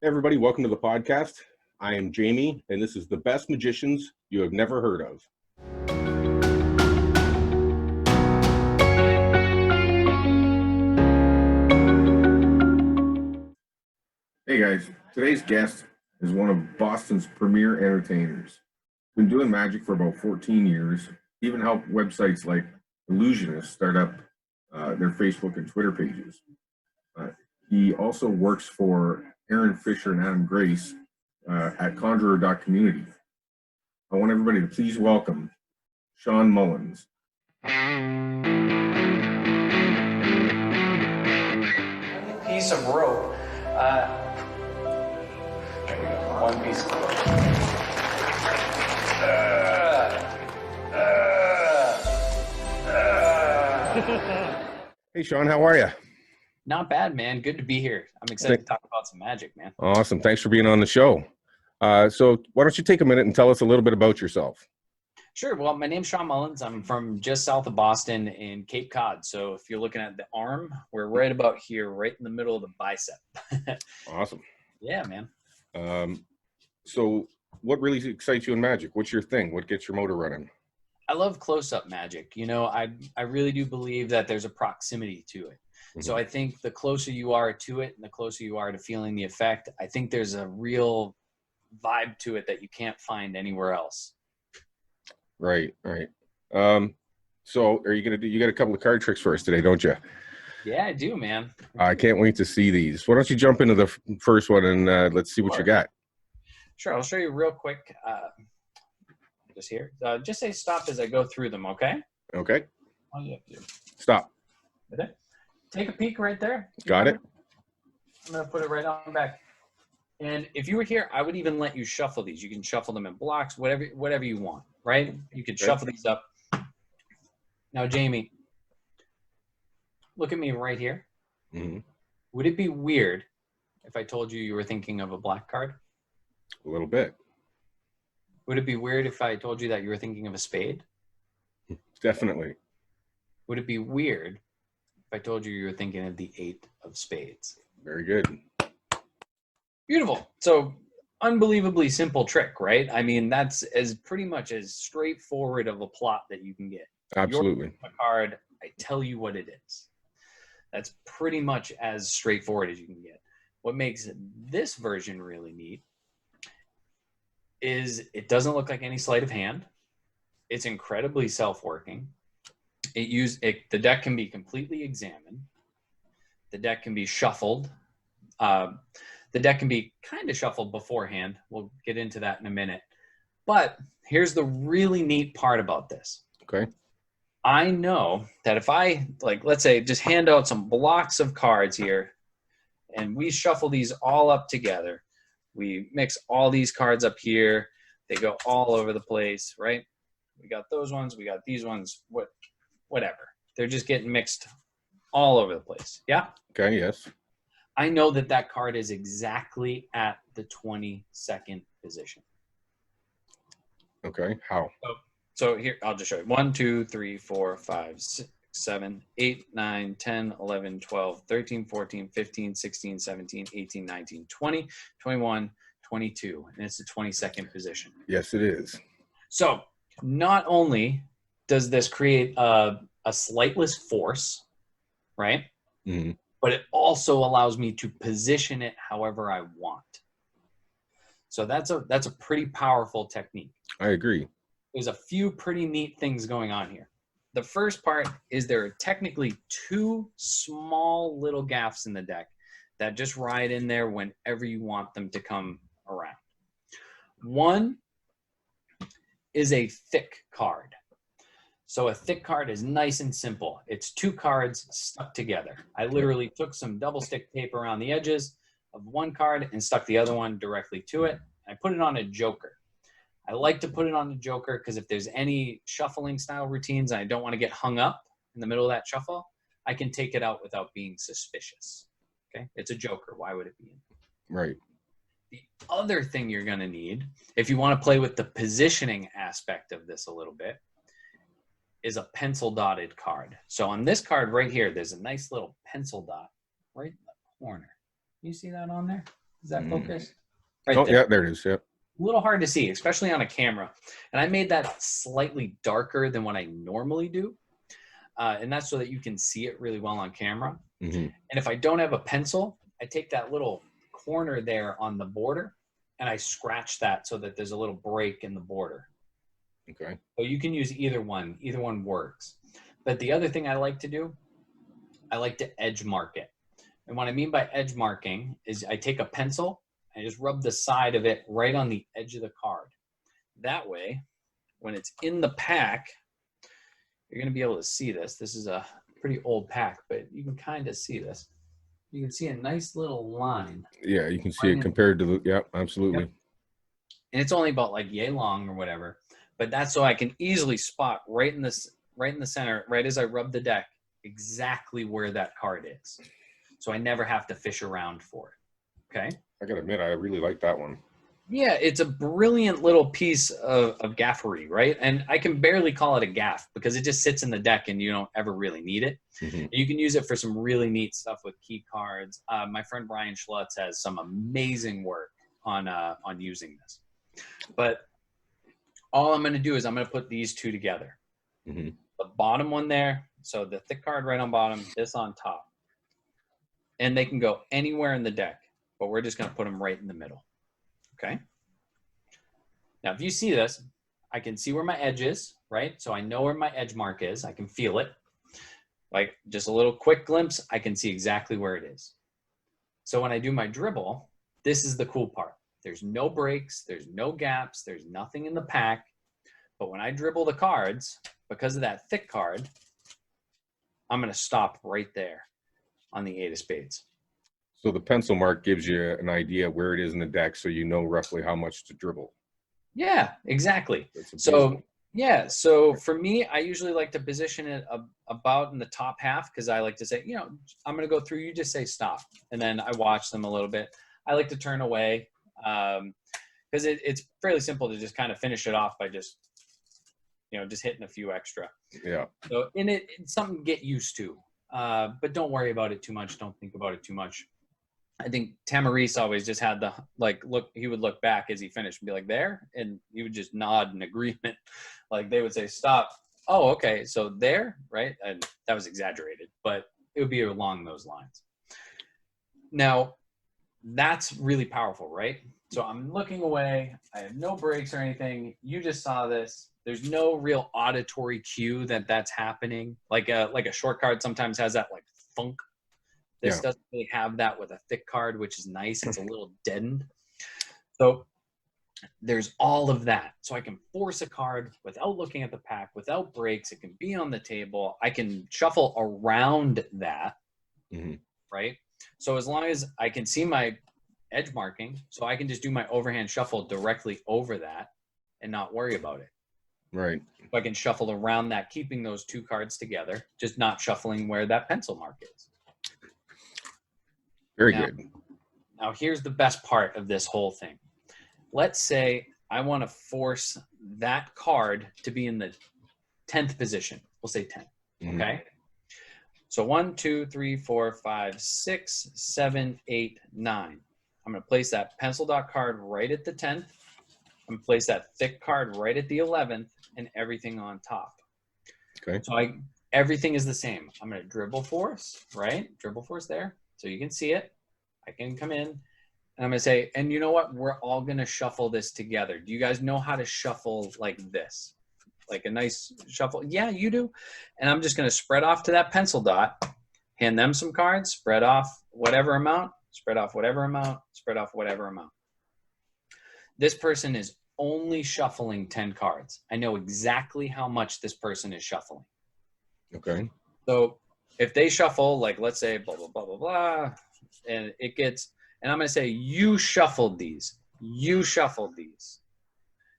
Hey everybody, welcome to the podcast. I am Jamie, and this is the best magicians you have never heard of. Hey guys, today's guest is one of Boston's premier entertainers. Been doing magic for about 14 years, even helped websites like Illusionists start up their Facebook and Twitter pages. He also works for Aaron Fisher and Adam Grace at Conjurer.community. I want everybody to please welcome Shawn Mullins. Piece of rope. One piece of rope. Hey Shawn, how are you? Not bad, man. Good to be here. I'm excited to talk about some magic, man. Awesome. Thanks for being on the show. So why don't you take a minute and tell us a little bit about yourself? Sure. Well, my name's Shawn Mullins. I'm from just south of Boston in Cape Cod. So if you're looking at the arm, we're right about here, right in the middle of the bicep. Awesome. Yeah, man. So what really excites you in magic? What's your thing? What gets your motor running? I love close-up magic. You know, I really do believe that there's a proximity to it. Mm-hmm. So I think the closer you are to it and the closer you are to feeling the effect, I think there's a real vibe to it that you can't find anywhere else. Right. So are you you got a couple of card tricks for us today, don't you? Yeah, I do, man. I can't wait to see these. Why don't you jump into the first one and let's see what you got. Sure. I'll show you real quick. Just here. Just say stop as I go through them, okay? Okay. All you have to do. Stop. Okay. Take a peek right there. Got it. I'm going to put it right on back. And if you were here, I would even let you shuffle these. You can shuffle them in blocks, whatever you want, right? You can shuffle these up. Now, Jamie, look at me right here. Mm-hmm. Would it be weird if I told you were thinking of a black card? A little bit. Would it be weird if I told you that you were thinking of a spade? Definitely. Would it be weird if I told you were thinking of the 8 of spades? Very good. Beautiful. So unbelievably simple trick, right? I mean, that's as pretty much as straightforward of a plot that you can get. Absolutely. You're a card, I tell you what it is. That's pretty much as straightforward as you can get. What makes this version really neat is it doesn't look like any sleight of hand. It's incredibly self-working. The deck can be completely examined. The deck can be shuffled. The deck can be kind of shuffled beforehand. We'll get into that in a minute. But here's the really neat part about this. Okay. I know that if I, let's say, just hand out some blocks of cards here, and we shuffle these all up together, we mix all these cards up here. They go all over the place, right? We got those ones. We got these ones. Whatever. They're just getting mixed all over the place. Yeah? Okay, yes. I know that card is exactly at the 22nd position. Okay, how? So here, I'll just show you. 1, 2, 3, 4, 5, 6, 7, 8, 9, 10, 11, 12, 13, 14, 15, 16, 17, 18, 19, 20, 21, 22. And it's the 22nd position. Yes, it is. So not only does this create a slightless force, right? Mm-hmm. But it also allows me to position it however I want. So that's a pretty powerful technique. I agree. There's a few pretty neat things going on here. The first part is there are technically 2 small little gaps in the deck that just ride in there whenever you want them to come around. One is a thick card. So a thick card is nice and simple. It's 2 cards stuck together. I literally took some double stick tape around the edges of one card and stuck the other one directly to it. I put it on a joker. I like to put it on a joker because if there's any shuffling style routines and I don't want to get hung up in the middle of that shuffle, I can take it out without being suspicious. Okay? It's a joker. Why would it be in? Right. The other thing you're going to need, if you want to play with the positioning aspect of this a little bit, is a pencil dotted card. So on this card right here, there's a nice little pencil dot right in the corner. You see that on there? Does that focus? Right Oh, there. yeah, there it is. Yep. A little hard to see, especially on a camera. And I made that slightly darker than what I normally do. And that's so that you can see it really well on camera. Mm-hmm. And if I don't have a pencil, I take that little corner there on the border and I scratch that so that there's a little break in the border. Okay. So you can use either one. Either one works. But the other thing I like to do, I like to edge mark it. And what I mean by edge marking is I take a pencil, I just rub the side of it right on the edge of the card. That way, when it's in the pack, you're going to be able to see this. This is a pretty old pack, but you can kind of see this. You can see a nice little line. Yeah, you can see it compared to the, yeah, absolutely. Yep. And it's only about like yay long or whatever, but that's so I can easily spot right in the center, right as I rub the deck, exactly where that card is. So I never have to fish around for it. Okay. I gotta admit, I really like that one. Yeah, it's a brilliant little piece of gaffery, right? And I can barely call it a gaff because it just sits in the deck and you don't ever really need it. Mm-hmm. You can use it for some really neat stuff with key cards. My friend Brian Schlutz has some amazing work on using this. But all I'm going to do is I'm going to put these two together. Mm-hmm. The bottom one there, so the thick card right on bottom, this on top. And they can go anywhere in the deck, but we're just going to put them right in the middle. Okay. Now, if you see this, I can see where my edge is, right? So I know where my edge mark is. I can feel it. Like just a little quick glimpse, I can see exactly where it is. So when I do my dribble, this is the cool part. There's no breaks, there's no gaps, there's nothing in the pack. But when I dribble the cards, because of that thick card, I'm going to stop right there on the 8 of spades. So the pencil mark gives you an idea where it is in the deck, so you know roughly how much to dribble. Yeah, exactly. So yeah, so for me, I usually like to position it about in the top half because I like to say, I'm going to go through, you just say stop. And then I watch them a little bit. I like to turn away because it's fairly simple to just kind of finish it off by just hitting a few extra. Yeah. So it's something to get used to, but don't worry about it too much. Don't think about it too much. I think Tamarice always just had the look. He would look back as he finished and be like, "There," and he would just nod in agreement. Like they would say, "Stop." Oh, okay. So there, right? And that was exaggerated, but it would be along those lines. Now, that's really powerful, right? So I'm looking away. I have no breaks or anything. You just saw this. There's no real auditory cue that's happening. Like a short card sometimes has that like thunk. This doesn't really have that with a thick card, which is nice. It's a little deadened. So there's all of that. So I can force a card without looking at the pack, without breaks. It can be on the table. I can shuffle around that, right? So as long as I can see my edge marking, so I can just do my overhand shuffle directly over that and not worry about it. Right. So I can shuffle around that, keeping those two cards together, just not shuffling where that pencil mark is. Very good. Now, here's the best part of this whole thing. Let's say I want to force that card to be in the 10th position. We'll say 10. Okay. So 1, 2, 3, 4, 5, 6, 7, 8, 9. I'm going to place that pencil dot card right at the 10th. I'm going to place that thick card right at the 11th and everything on top. Okay. So everything is the same. I'm going to dribble force, right? Dribble force there. So you can see it. I can come in and I'm going to say, and you know what? We're all going to shuffle this together. Do you guys know how to shuffle like this? Like a nice shuffle? Yeah, you do. And I'm just going to spread off to that pencil dot, hand them some cards, spread off whatever amount, spread off whatever amount, spread off whatever amount. This person is only shuffling 10 cards. I know exactly how much this person is shuffling. Okay. So if they shuffle, like let's say blah, blah, blah, blah, blah, and it gets, and I'm going to say, you shuffled these. You shuffled these.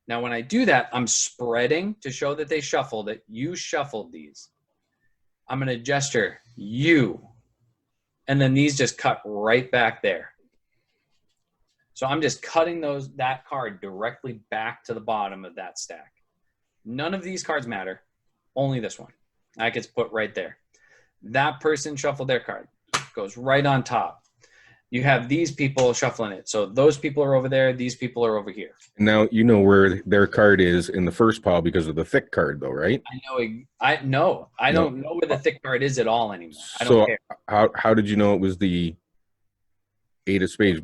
Now, when I do that, I'm spreading to show that they shuffled it. You shuffled these. I'm going to gesture you. And then these just cut right back there. So I'm just cutting that card directly back to the bottom of that stack. None of these cards matter. Only this one. That gets put right there. That person shuffled their card. Goes right on top. you have these people shuffling it. So those people are over there. These people are over here. Now you know where their card is in the first pile because of the thick card, though, right? I know. I No. don't know where the thick card is at all anymore. I don't So care. how did you know it was the 8 of spades?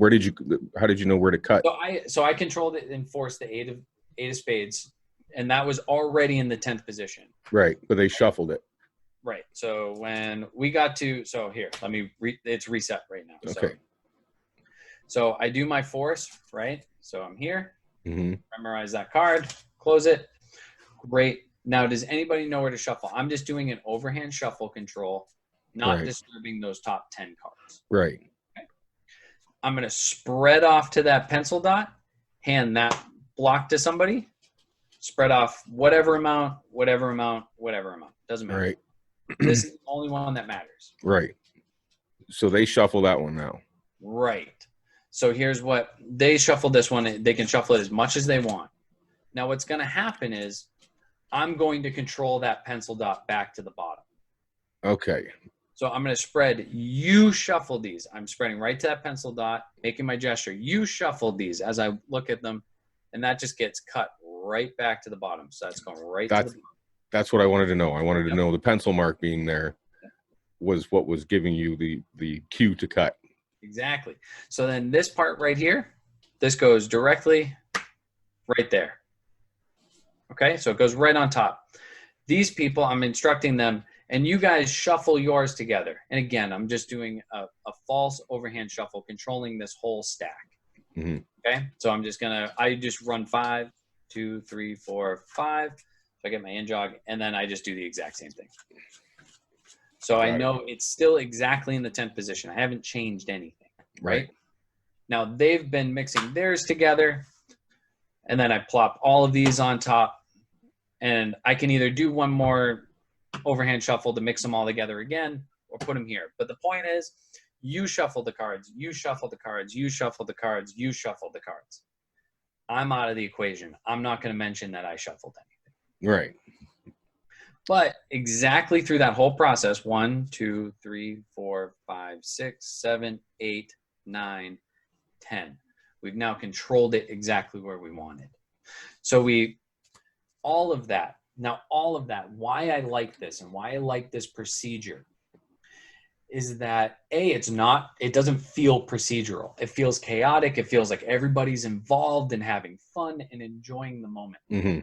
How did you know where to cut? So I controlled it and forced the eight of spades, and that was already in the 10th position. Right, but they shuffled it. Right. So when we got to, so here, it's reset right now. Okay. So I do my force, right? So I'm here, Mm-hmm. memorize that card, close it. Great. Now, does anybody know where to shuffle? I'm just doing an overhand shuffle control, not disturbing those top 10 cards. Right. Okay. I'm going to spread off to that pencil dot, hand that block to somebody, spread off whatever amount. Doesn't matter. Right. This is the only one that matters. Right. So they shuffle that one now. Right. So here's what they shuffle this one. They can shuffle it as much as they want. Now what's going to happen is I'm going to control that pencil dot back to the bottom. Okay. So I'm going to spread, you shuffle these. I'm spreading right to that pencil dot, making my gesture. You shuffle these as I look at them, and that just gets cut right back to the bottom. So that's going right to the bottom. That's what I wanted to know. I wanted to know the pencil mark being there was what was giving you the cue to cut. Exactly. So then this part right here, this goes directly right there. Okay, so it goes right on top. These people, I'm instructing them, and you guys shuffle yours together. And again, I'm just doing a false overhand shuffle, controlling this whole stack. Mm-hmm. Okay, so I just run 5, 2, 3, 4, 5. So I get my in jog, and then I just do the exact same thing. So I know it's still exactly in the 10th position. I haven't changed anything, right? Now they've been mixing theirs together, and then I plop all of these on top, and I can either do one more overhand shuffle to mix them all together again, or put them here. But the point is, you shuffle the cards, you shuffle the cards, you shuffle the cards, you shuffle the cards. I'm out of the equation. I'm not going to mention that I shuffled anything. Right. But exactly through that whole process, 1, 2, 3, 4, 5, 6, 7, 8, 9, 10. We've now controlled it exactly where we wanted. So all of that, why I like this and why I like this procedure is that it doesn't feel procedural. It feels chaotic. It feels like everybody's involved and having fun and enjoying the moment. Mm-hmm.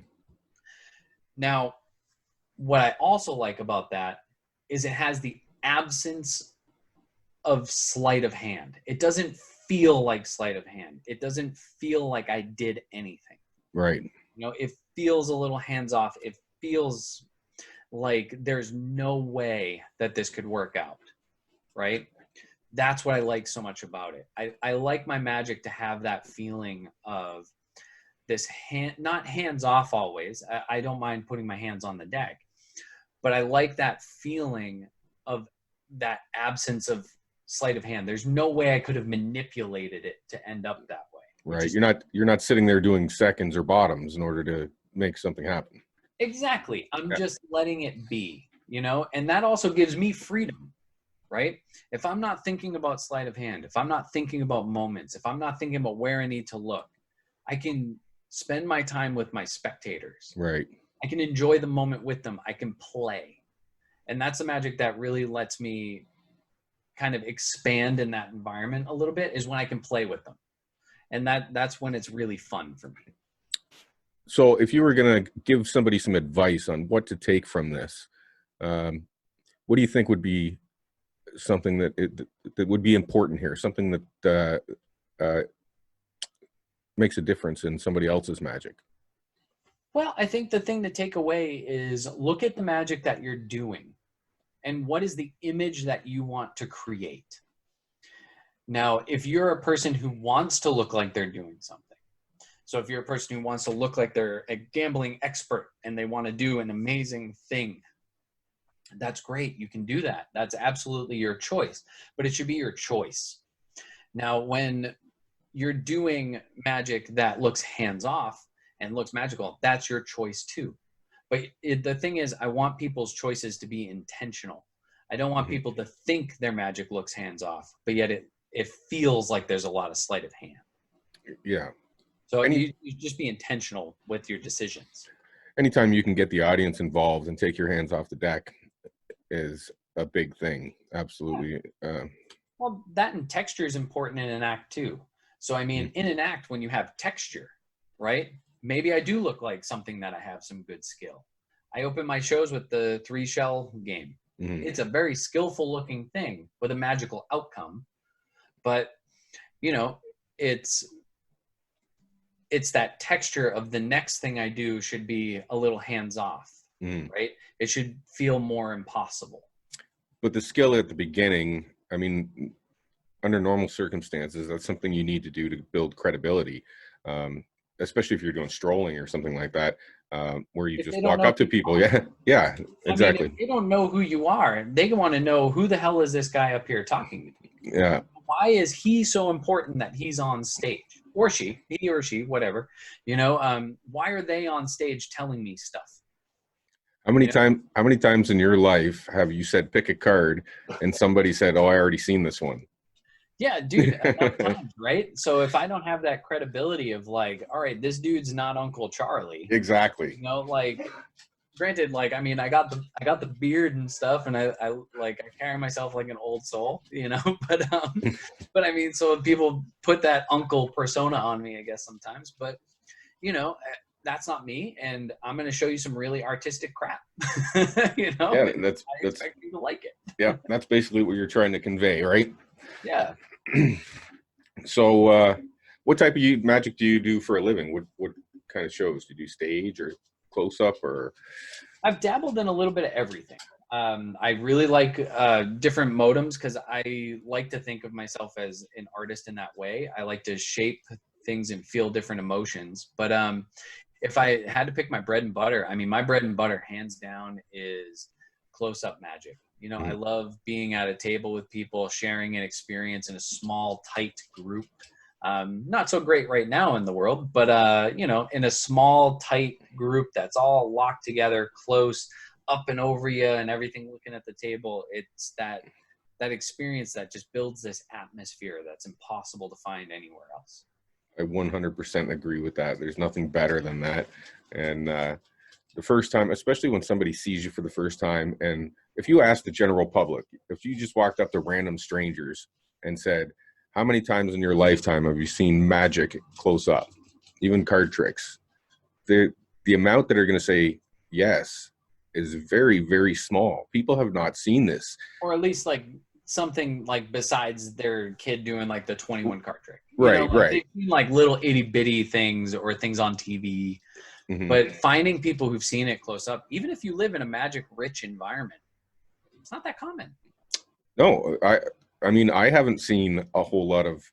Now, what I also like about that is it has the absence of sleight of hand. It doesn't feel like sleight of hand. It doesn't feel like I did anything. Right. It feels a little hands off. It feels like there's no way that this could work out, right? That's what I like so much about it. I like my Magic to have that feeling of this not hands off always. I don't mind putting my hands on the deck, but I like that feeling of that absence of sleight of hand. There's no way I could have manipulated it to end up that way. Right. You're not sitting there doing seconds or bottoms in order to make something happen. Exactly. I'm just letting it be, and that also gives me freedom, right? If I'm not thinking about sleight of hand, if I'm not thinking about moments, if I'm not thinking about where I need to look, I can spend my time with my spectators. Right. I can enjoy the moment with them. I can play. And that's the Magic that really lets me kind of expand in that environment a little bit, is when I can play with them. And that's when it's really fun for me. So if you were going to give somebody some advice on what to take from this, what do you think would be something that would be important here? Something that makes a difference in somebody else's Magic? Well, I think the thing to take away is look at the Magic that you're doing and what is the image that you want to create. Now, if you're a person who wants to look like they're doing something, so if you're a person who wants to look like they're a gambling expert and they want to do an amazing thing, that's great. You can do that. That's absolutely your choice, but it should be your choice. Now, when you're doing Magic that looks hands-off and looks magical, that's your choice too. But the thing is, I want people's choices to be intentional. I don't want people to think their Magic looks hands-off, but yet it feels like there's a lot of sleight of hand. Yeah. So you just be intentional with your decisions. Anytime you can get the audience involved and take your hands off the deck is a big thing. Absolutely. Well, that and texture is important in an act too. So, I mean, in an act, when you have texture, right? Maybe I do look like something that I have some good skill. I open my shows with the 3-shell game. It's a very skillful looking thing with a magical outcome. But, you know, it's that texture of the next thing I do should be a little hands off, right? It should feel more impossible. But the skill at the beginning, I mean, under normal circumstances, that's something you need to do to build credibility, especially if you're doing strolling or something like that, where you just walk up to people. Yeah, exactly. I mean, if they don't know who you are, they want to know, who the hell is this guy up here talking to me? Yeah. Why is he so important that he's on stage? Or she, he or she, whatever. You know, why are they on stage telling me stuff? How many times in your life have you said pick a card and somebody said, "Oh, I already seen this one"? Yeah, dude, enough times, right? So if I don't have that credibility of like, all right, this dude's not Uncle Charlie. Exactly. You know, like, granted, like, I mean, I got the beard and stuff, and I carry myself like an old soul, you know. But I mean, so people put that uncle persona on me, I guess sometimes. But you know, that's not me, and I'm going to show you some really artistic crap. You know, yeah, I expect you to like it. Yeah, that's basically what you're trying to convey, right? Yeah. So, what type of magic do you do for a living? What kind of shows do you do? Stage or close up? Or I've dabbled in a little bit of everything. I really like different modems because I like to think of myself as an artist in that way. I like to shape things and feel different emotions. But if I had to pick my bread and butter, I mean, my bread and butter, hands down, is close-up magic. You know, I love being at a table with people, sharing an experience in a small, tight group. Not so great right now in the world, but you know, in a small, tight group that's all locked together, close, up and over you, and everything looking at the table. It's that experience that just builds this atmosphere that's impossible to find anywhere else. I 100% agree with that. There's nothing better than that. And the first time, especially when somebody sees you for the first time, and if you ask the general public, if you just walked up to random strangers and said, how many times in your lifetime have you seen magic close up, even card tricks? The amount that are going to say yes is very, very small. People have not seen this. Or at least like something like besides their kid doing like the 21 card trick. Right, you know, like right. They've seen like little itty bitty things or things on TV. But finding people who've seen it close up, even if you live in a magic rich environment, it's not that common. No, I mean, I haven't seen a whole lot of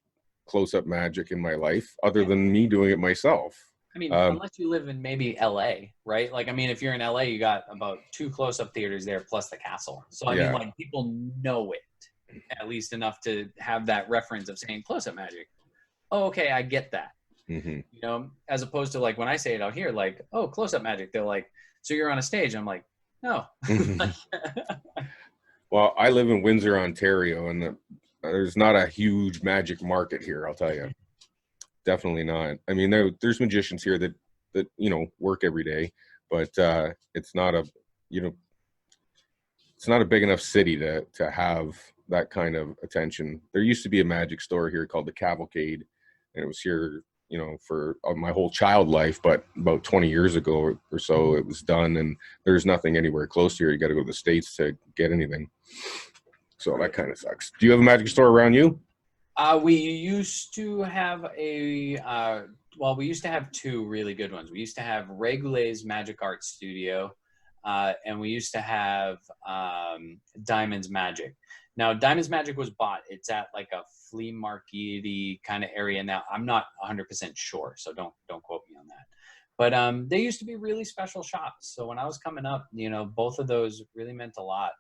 close-up magic in my life other than me doing it myself. I mean, unless you live in maybe LA, right? Like, I mean, if you're in LA, you got about 2 close-up theaters there plus the castle. So, I mean, like, people know it at least enough to have that reference of saying close-up magic. Oh, okay, I get that. You know, as opposed to like when I say it out here, like, oh, close-up magic. They're like, so you're on a stage. I'm like, no. Well, I live in Windsor, Ontario, and there's not a huge magic market here, I'll tell you. Definitely not. I mean, there's magicians here that you know work every day, but it's not a it's not a big enough city to have that kind of attention. There used to be a magic store here called the Cavalcade, and it was here, you know, for my whole child life, but about 20 years ago or so it was done, and there's nothing anywhere close here. You got to go to the States to get anything. So that kind of sucks. Do you have a magic store around you? We used to have we used to have 2 really good ones. We used to have Regulé's Magic Art Studio, and we used to have Diamond's Magic. Now, Diamond's Magic was bought. It's at like a flea market-y kind of area now. I'm not 100% sure, so don't quote me on that. But they used to be really special shops. So when I was coming up, you know, both of those really meant a lot.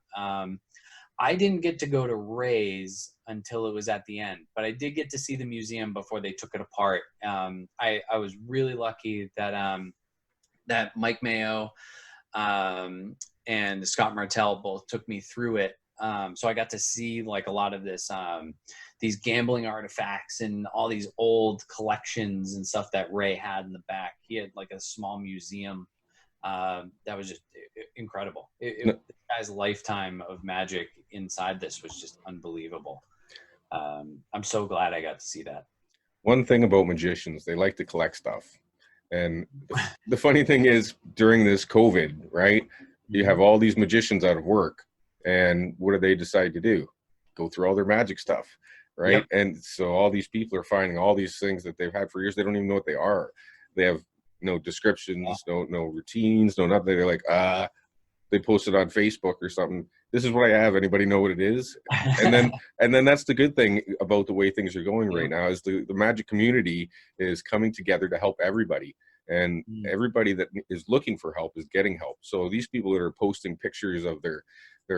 I didn't get to go to Ray's until it was at the end, but I did get to see the museum before they took it apart. I was really lucky that that Mike Mayo and Scott Martell both took me through it So I got to see like a lot of this, these gambling artifacts and all these old collections and stuff that Ray had in the back. He had like a small museum that was just incredible. The guy's lifetime of magic inside this was just unbelievable. I'm so glad I got to see that. One thing about magicians, they like to collect stuff. And the funny thing is, during this COVID, right, you have all these magicians out of work. And what do they decide to do? Go through all their magic stuff, right? Yep. And so all these people are finding all these things that they've had for years. They don't even know what they are. They have no descriptions, no routines, no nothing. They're like, they posted on Facebook or something. This is what I have. Anybody know what it is? And then that's the good thing about the way things are going right now is the magic community is coming together to help everybody. And everybody that is looking for help is getting help. So these people that are posting pictures of their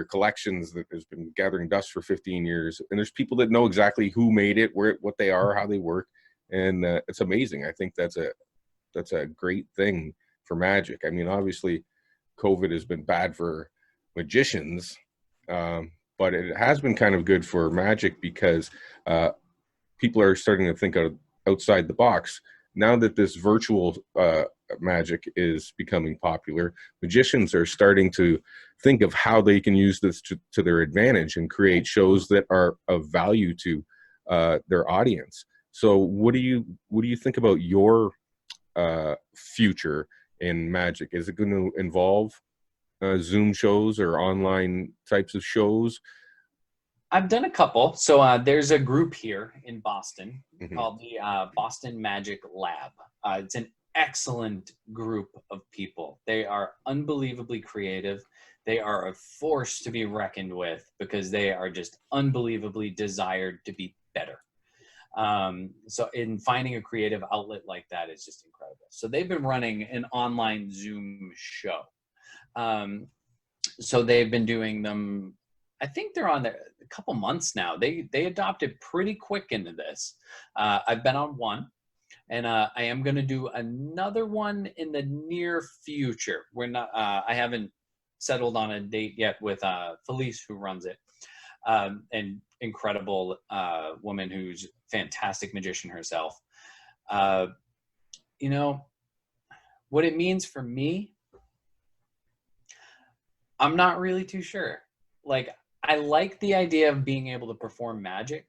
collections that has been gathering dust for 15 years, and there's people that know exactly who made it, what they are, how they work, and it's amazing. I think that's a great thing for magic. I mean, obviously, COVID has been bad for magicians, but it has been kind of good for magic because people are starting to think outside the box. Now that this virtual magic is becoming popular, magicians are starting to think of how they can use this to their advantage and create shows that are of value to their audience. So what do you think about your future in magic? Is it going to involve Zoom shows or online types of shows? I've done a couple. So there's a group here in Boston called the Boston Magic Lab. It's an excellent group of people. They are unbelievably creative. They are a force to be reckoned with because they are just unbelievably desired to be better. So in finding a creative outlet like that is just incredible. So they've been running an online Zoom show. So they've been doing them. I think they're on there a couple months now. They adopted pretty quick into this. I've been on one, and I am going to do another one in the near future. We're not. I haven't settled on a date yet with Felice, who runs it, and incredible woman who's fantastic magician herself. You know what it means for me. I'm not really too sure. Like, I like the idea of being able to perform magic.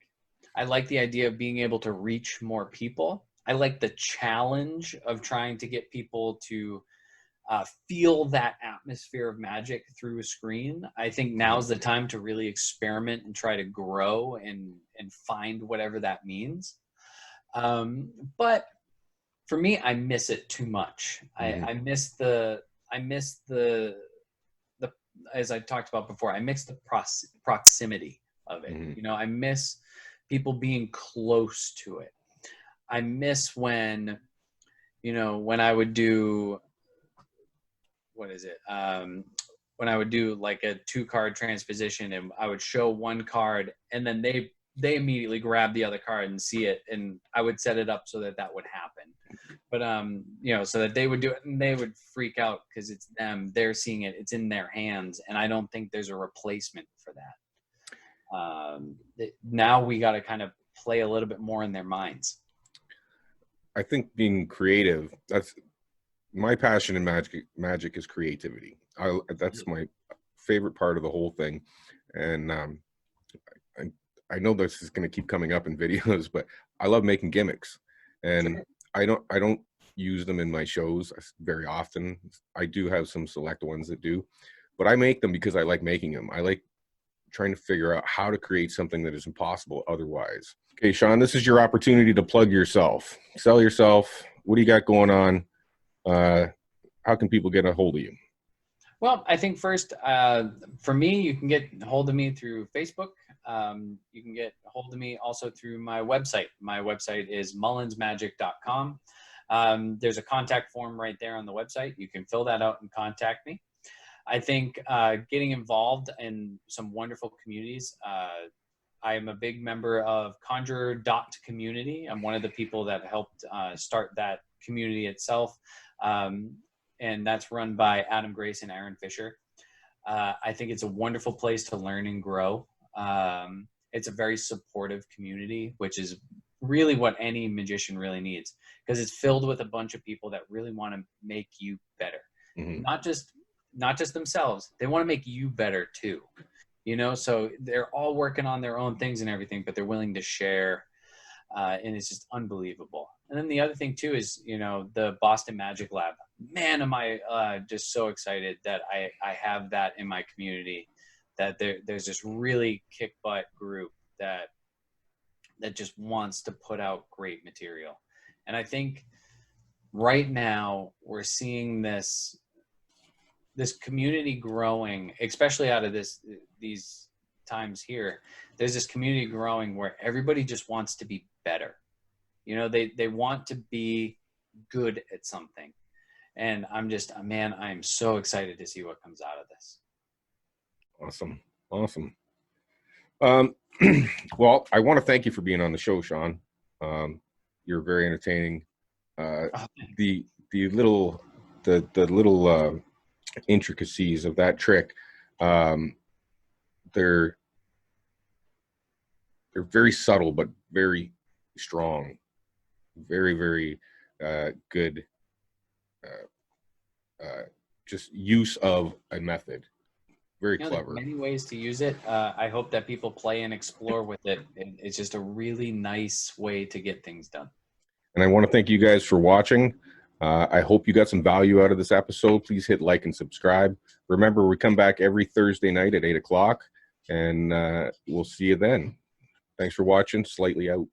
I like the idea of being able to reach more people. I like the challenge of trying to get people to feel that atmosphere of magic through a screen. I think now's the time to really experiment and try to grow and find whatever that means. But for me, I miss it too much. I miss the as I talked about before, I miss the proximity of it. You know, I miss people being close to it. I miss when, you know, when I would do, when I would do like a 2-card transposition and I would show one card and then they immediately grab the other card and see it, and I would set it up so that would happen. But you know, so that they would do it and they would freak out because it's them, they're seeing it, it's in their hands, and I don't think there's a replacement for that. Now we got to kind of play a little bit more in their minds. I think being creative, that's my passion in magic is creativity. That's my favorite part of the whole thing. And I know this is going to keep coming up in videos, but I love making gimmicks, and I don't use them in my shows very often. I do have some select ones that do, but I make them because I like making them. I like trying to figure out how to create something that is impossible otherwise. Okay, Shawn, this is your opportunity to plug yourself, sell yourself. What do you got going on? How can people get a hold of you? Well, I think first, for me, you can get a hold of me through Facebook. You can get a hold of me also through my website. My website is mullinsmagic.com. There's a contact form right there on the website. You can fill that out and contact me. I think getting involved in some wonderful communities. I am a big member of Conjure.community. I'm one of the people that helped start that community itself. And that's run by Adam Grace and Aaron Fisher. I think it's a wonderful place to learn and grow. It's a very supportive community, which is really what any magician really needs, because it's filled with a bunch of people that really want to make you better. Mhm. Not just themselves. They want to make you better too. You know, so they're all working on their own things and everything, but they're willing to share. And it's just unbelievable. And then the other thing too is, you know, the Boston Magic Lab. Man, am I just so excited that I have that in my community, that there's this really kick butt group that just wants to put out great material. And I think right now we're seeing this community growing, especially out of these times here. There's this community growing where everybody just wants to be better. You know, they want to be good at something. And I'm so excited to see what comes out of this. Awesome. Well, I want to thank you for being on the show, Shawn. You're very entertaining. The little intricacies of that trick, they're very subtle but very strong. Very good. Just use of a method. Very clever. There are many ways to use it. I hope that people play and explore with it. It's just a really nice way to get things done. And I want to thank you guys for watching. I hope you got some value out of this episode. Please hit like and subscribe. Remember, we come back every Thursday night at 8 o'clock, and we'll see you then. Thanks for watching. Slightly out.